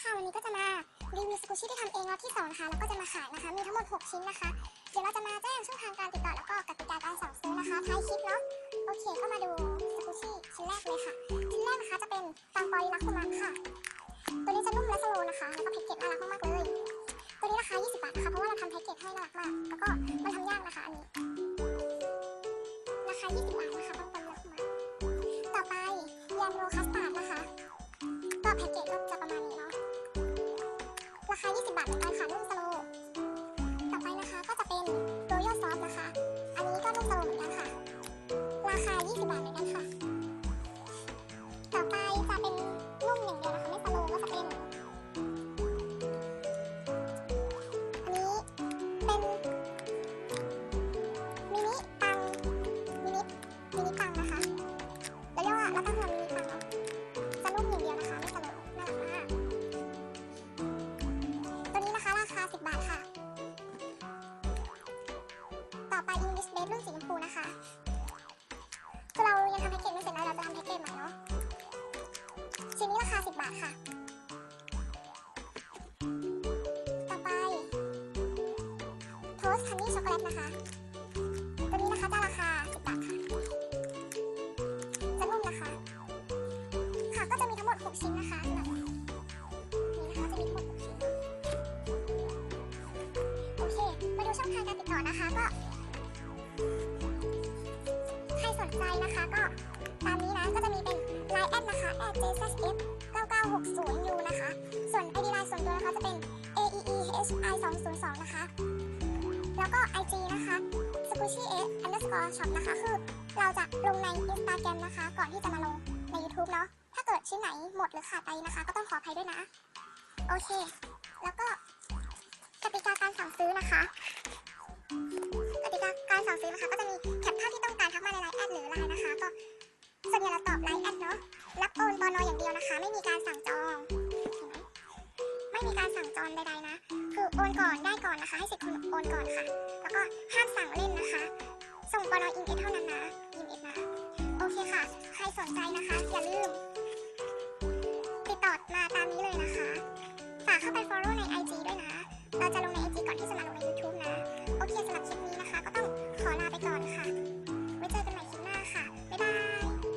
ค่ะวันนี้ก็จะมารีวิวสกูชี่ที่ทำเองล็อตที่2นะคะแล้วก็จะมาขายนะคะมีทั้งหมด6ชิ้นนะคะเดี๋ยวเราจะมาแจ้งช่องทางการติดต่อแล้วก็กติกาการสั่งซื้อนะคะท้ายคลิปเนาะโอเคก็มาดูสกูชี่ชิ้นแรกเลยค่ะชิ้นแรกนะคะจะเป็นตังปอลีลักคุมันค่ะตัวนี้จะนุ่มและสโลว์นะคะแล้วก็แพ็กเกจน่ารักมากๆเลยตัวนี้ราคา20 บาทนะคะเพราะว่าเราทำแพ็กเกจให้น่ารักมากแล้วก็มันทำยากนะคะอันนี้ราคา20 บาทนะคะตังปอลีลักคุมันต่อไปแยมโรคัสตาร์ดนะคะก็แพ็กเกจก็จะประมาณนี้เนาะราคา20 บาทเหมือนกันค่ะนุ่มสโลว์ต่อไปนะคะก็จะเป็นโรยัลซอสนะคะอันนี้ก็นุ่มสโลว์เหมือนกันค่ะราคา20 บาทเหมือนกันค่ะต่อไปจะเป็นนุ่มอย่างเดียวนะคะไม่สโลว์ก็จะเป็นอันนี้เป็นมินิปังนะคะแล้วเรียกว่าเราตั้งว่ามินิปังเนาะจะนุ่มอย่างเดียวนะคะไม่สโลว์น่ารักมากตัวนี้นะคะราคา10 บาทค่ะต่อไปอิงลิชเบฟรุ่นสีชมพูนะคะคือเรายังทำแพ็กเกจไม่เสร็จแล้วเราจะทำแพ็กเกจใหม่เนาะชิ้นนี้ราคา10 บาทค่ะต่อไปโทสต์ฮันนี่ช็อกโกแลตนะคะตัวนี้นะคะจะราคา10 บาทค่ะจะนุ่มนะคะค่ะก็จะมีทั้งหมด6ชิ้นนะคะนี่นะคะจะมีทั้งหมด6ชิ้นโอเคมาดูช่องทางการติดต่อนะคะก็ใครสนใจนะคะก็ตามนี้นะก็จะมีเป็น Line แอดนะคะ@jzf9960u นะคะส่วน ID Line ส่วนตัวนะคะจะเป็น aeehi202 นะคะแล้วก็ IG นะคะ squishy_shop นะคะคือเราจะลงใน Instagram นะคะก่อนที่จะมาลงใน YouTube เนาะถ้าเกิดชิ้นไหนหมดหรือขาดไปนะคะก็ต้องขออภัยด้วยนะโอเคแล้วก็กติกาการสั่งซื้อนะคะกติกาการสั่งซื้อนะคะก็จะมีแคปภาพที่ต้องการทักมาใน Line แอดหรือ Line นะคะก็ส่วนใหญ่เราตอบ Line แอดเนาะรับโอนตนอย่างเดียวนะคะไม่มีการสั่งจองไม่มีการสั่งจองใดๆนะคือโอนก่อนได้ก่อนนะคะให้สิทธิ์คนโอนก่อนค่ะแล้วก็ห้ามสั่งเล่นนะคะส่งปนอินเอสเท่านั้นนะอินเอสนะโอเคค่ะใครสนใจนะคะอย่าลืมติดต่อมาตามนี้เลยนะ